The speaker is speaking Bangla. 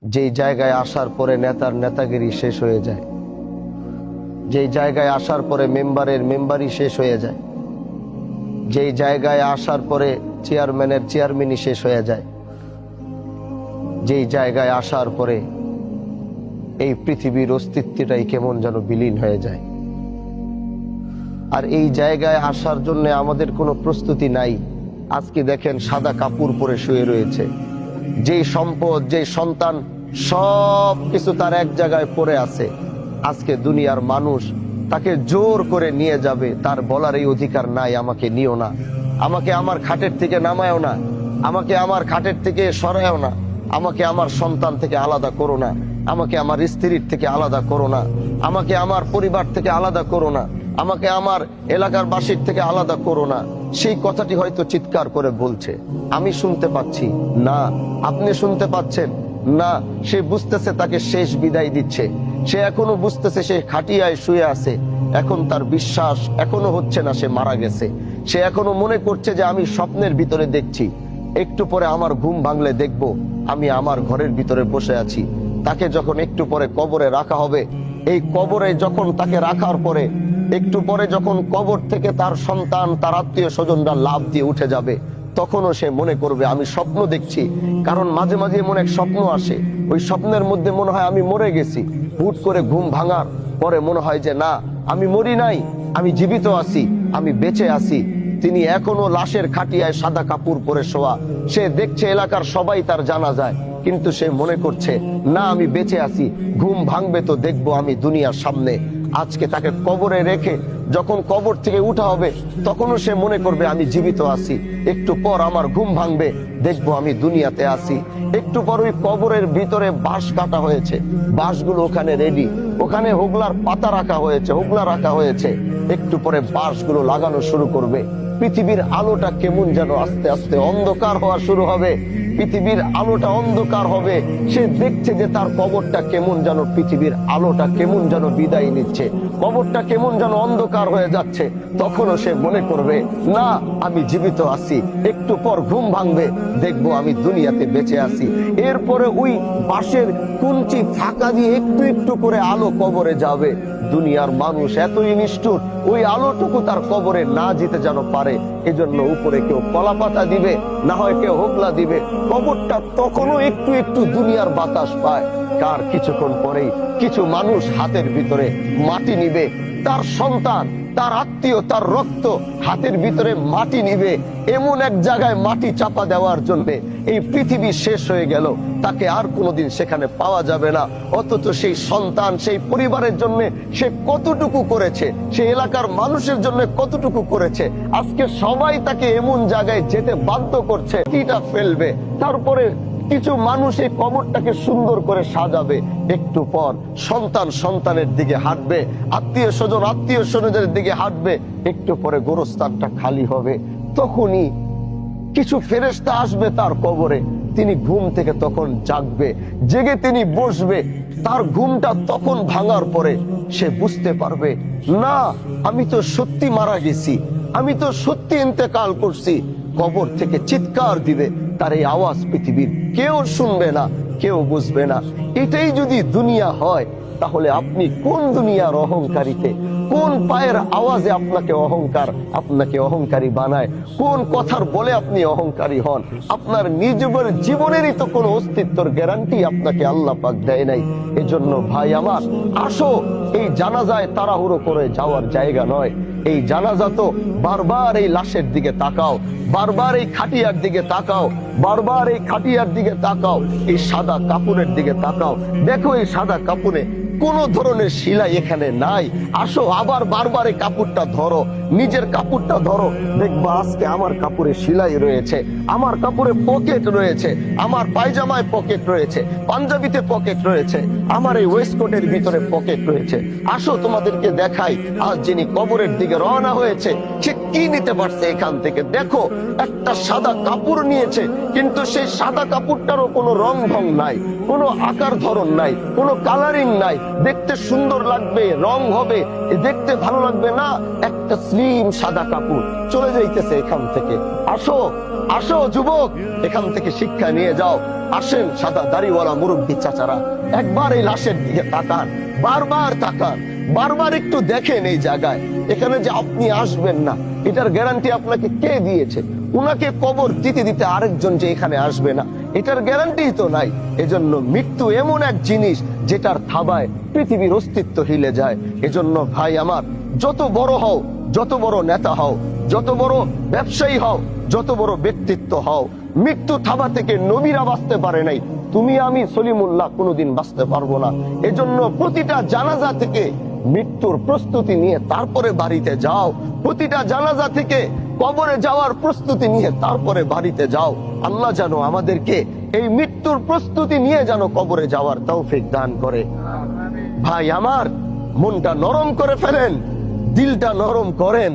যেই জায়গায় আসার পরে নেতার নেতাগিরি শেষ হয়ে যায়, যেই জায়গায় আসার পরে মেম্বারের মেম্বারি শেষ হয়ে যায়, যেই জায়গায় আসার পরে চেয়ারম্যানের চেয়ারম্যানই শেষ হয়ে যায়, যেই জায়গায় আসার পরে এই পৃথিবীর অস্তিত্বটাই কেমন যেন বিলীন হয়ে যায়। আর এই জায়গায় আসার জন্য আমাদের কোনো প্রস্তুতি নাই। আজকে দেখেন সাদা কাপড় পরে শুয়ে রয়েছে, যেই সম্পদ, যেই সন্তান, সব কিছু তার এক জায়গায় পড়ে আছে। আজকে দুনিয়ার মানুষ তাকে জোর করে নিয়ে যাবে, তার বলার এই অধিকার নাই আমাকে নিও না, আমাকে আমার খাটের থেকে নামায়ও না, আমাকে আমার খাটের থেকে সরায়ও না, আমাকে আমার সন্তান থেকে আলাদা করো না, আমাকে আমার স্ত্রীর থেকে আলাদা করো না, আমাকে আমার পরিবার থেকে আলাদা করো না, আমাকে আমার এলাকার বাসীর থেকে আলাদা করো না। সেই কথাটি হয়তো চিৎকার করে বলছে, আমি শুনতে পাচ্ছি না, আপনি শুনতে পাচ্ছেন না। সে বুঝতেছে তাকে শেষ বিদায় দিচ্ছে, সে এখনো বুঝতেছে সে খাটিয়ায় শুয়ে আছে, এখন তার বিশ্বাস এখনো হচ্ছে না সে মারা গেছে। সে এখনো মনে করছে যে আমি স্বপ্নের ভিতরে দেখছি, একটু পরে আমার ঘুম ভাঙলে দেখবো আমি আমার ঘরের ভিতরে বসে আছি। তাকে যখন একটু পরে কবরে রাখা হবে, এই কবরে যখন তাকে রাখার পরে একটু পরে যখন কবর থেকে তার সন্তান, তার আত্মীয় স্বজনরা লাফ দিয়ে উঠে যাবে, তখনও সে মনে করবে আমি স্বপ্ন দেখছি। কারণ মাঝে মাঝে এমন এক স্বপ্ন আসে, ওই স্বপ্নের মধ্যে মনে হয় আমি মরে গেছি। হুট করে ঘুম ভাঙার পরে মনে হয় যে না, আমি মরি নাই, আমি জীবিত আছি, আমি বেঁচে আছি। তিনি এখনো লাশের খাটিয়ায় সাদা কাপড় পরে শোয়া। সে দেখছে এলাকার সবাই তার জানা যায়, কিন্তু সে মনে করছে না, আমি বেঁচে আছি, ঘুম ভাঙবে তো দেখবো আমি দুনিয়ার সামনে। আজকে তাকে কবরে রেখে যখন কবর থেকে উঠা হবে, তখনও সে মনে করবে আমি জীবিত আছি, একটু পর আমার ঘুম ভাঙবে, দেখবো আমি দুনিয়াতে আছি। একটু পর ওই কবরের ভিতরে বাঁশ কাটা হয়েছে, বাঁশগুলো ওখানে রেডি, ওখানে হোগলার পাতা রাখা হয়েছে, হোগলা রাখা হয়েছে। একটু পরে বাঁশগুলো লাগানো শুরু করবে। পৃথিবীর আলোটা কেমন যেন আস্তে আস্তে অন্ধকার হওয়া শুরু হবে, পৃথিবীর আলোটা অন্ধকার হবে। সে দেখছে যে তার কবরটা কেমন যেন, পৃথিবীর আলোটা কেমন যেন বিদায় নিচ্ছে, কবরটা কেমন যেন অন্ধকার হয়ে যাচ্ছে। তখনও সে মনে করবে না, আমি জীবিত আছি, একটু পর ঘুম ভাঙবে, দেখবো আমি দুনিয়াতে বেঁচে আছি। এরপরে ওই বাঁশের কুঞ্চি ফাঁকা দিয়ে একটু একটু করে আলো কবরে যাবে। দুনিয়ার মানুষ এতই নিষ্ঠুর, ওই আলোটুকু তার কবরে না যেতে যেন পারে, এজন্য উপরে কেউ কলা পাতা দিবে, না হয় কেউ হোগলা দিবে। কবরটা তখনও একটু একটু দুনিয়ার বাতাস পায়। কার কিছুক্ষণ পরেই কিছু মানুষ হাতের ভিতরে মাটি নিবে, তার সন্তান, তার আত্মীয়, তার রক্ত হাতের ভিতরে মাটি নিবে, এমন এক জায়গায় মাটি চাপা দেওয়ার জন্য এই পৃথিবী শেষ হয়ে গেল, তাকে আর কোনোদিন সেখানে পাওয়া যাবে না। অথচ সেই সন্তান, সেই পরিবারের জন্য সে কতটুকু করেছে, সেই এলাকার মানুষের জন্য কতটুকু করেছে। আজকে সবাই তাকে এমন জায়গায় যেতে বাধ্য করছে, কিটা ফেলবে। তারপরে কিছু মানুষ এই কবরটাকে সুন্দর করে সাজাবে, একটু পর সন্তান সন্তানের দিকে হাঁটবে, আত্মীয় স্বজন আত্মীয় স্বজনের দিকে হাঁটবে, একটু পরে গোরস্থানটা খালি হবে। তখনই কিছু ফেরেশতা আসবে তার কবরে, তিনি ঘুম থেকে তখন জাগবে, জেগে তিনি বসবে। তার ঘুমটা তখন ভাঙার পরে সে বুঝতে পারবে না, আমি তো সত্যি মারা গেছি, আমি তো সত্যি ইন্তেকাল করছি। কবর থেকে চিৎকার দিবে, তার এই আওয়াজ পৃথিবীর কেউ শুনবে না, কেউ বুঝবে না। এটাই যদি দুনিয়া হয়, তাহলে আপনি কোন দুনিয়ার অহংকারীতে, কোন পায়ের আওয়াজে আপনাকে অহংকারী বানায়, কোন কথার বলে আপনি অহংকারী হন? আপনার নিজের জীবনেরই তো কোনো অস্তিত্বের গ্যারান্টি আপনাকে আল্লাহ পাক দেয় নাই। এজন্য ভাই আমার, আসো, এই জানাজায় তাড়াহুড়ো করে যাওয়ার জায়গা নয়। এই জানাজা তো বারবার এই লাশের দিকে তাকাও, বারবার এই খাটিয়ার দিকে তাকাও, বারবার এই খাটিয়ার দিকে তাকাও, এই সাদা কাপড়ের দিকে তাকাও। দেখো এই সাদা কাপড়ে কোন ধরনের সেলাই এখানে নাই। আসো আবার বারবার এই কাপড়টা ধরো, নিজের কাপড়টা ধরো, দেখবা আজকে আমার কাপড়ে সেলাই রয়েছে, আমার কাপড়ে পকেট রয়েছে, আমার পায়জামায় পকেট রয়েছে, পাঞ্জাবিতে পকেট রয়েছে, আমার এই ওয়েস্টকোটের ভিতরে পকেট রয়েছে। আসো তোমাদেরকে দেখাই, আজ যিনি কবরের দিকে রওনা হয়েছে সে কি নিতে পারছে এখান থেকে। দেখো একটা সাদা কাপড় নিয়েছে, কিন্তু সেই সাদা কাপড়টারও কোনো রং ঢং নাই, কোনো আকার ধরন নাই, কোনো কালারিং নাই। দেখতে সুন্দর লাগবে, রং হবে, দেখতে ভালো লাগবে না, একটা স্লিম সাদা কাপড়। চলে যাইতেছে এখান থেকে। আসো আসো যুবক, এখান থেকে শিক্ষা নিয়ে যাও। আসেন সাদা দাড়িওয়ালা মুরব্বী চাচারা, একবার এই লাশের দিকে তাকান, বারবার তাকান, বারবার একটু দেখেন এই জায়গায়। এখানে যে আপনি আসবেন না, এটার গ্যারান্টি আপনাকে কে দিয়েছে? উনাকে কবর দিতে দিতে আরেকজন যে এখানে আসবে না, এটার গ্যারান্টি তো নাই। এজন্য মৃত্যু এমন এক জিনিস যেটার থাবায় পৃথিবীর অস্তিত্ব হিলে যায়। এজন্য ভাই আমার, যত বড় হও, যত বড় নেতা হও, যত বড় ব্যবসায়ী হও, যত বড় ব্যক্তিত্ব হও, মৃত্যু থাবা থেকে নবীরা বাঁচতে পারে নাই, তুমি আমি সলিমুল্লাহ কোনোদিন বাঁচতে পারবো না। এজন্য প্রতিটা জানাজা থেকে মৃত্যুর প্রস্তুতি নিয়ে তারপরে বাড়িতে যাও। প্রতিটা জানাজা থেকে কবরে যাওয়ার প্রস্তুতি নিয়ে তারপরে বাড়িতে যাও। আল্লাহ যেন আমাদেরকে এই মৃত্যুর প্রস্তুতি নিয়ে যেন কবরে যাওয়ার তৌফিক দান করে। ভাই আমার, মনটা নরম করে ফেলেন, দিলটা নরম করেন।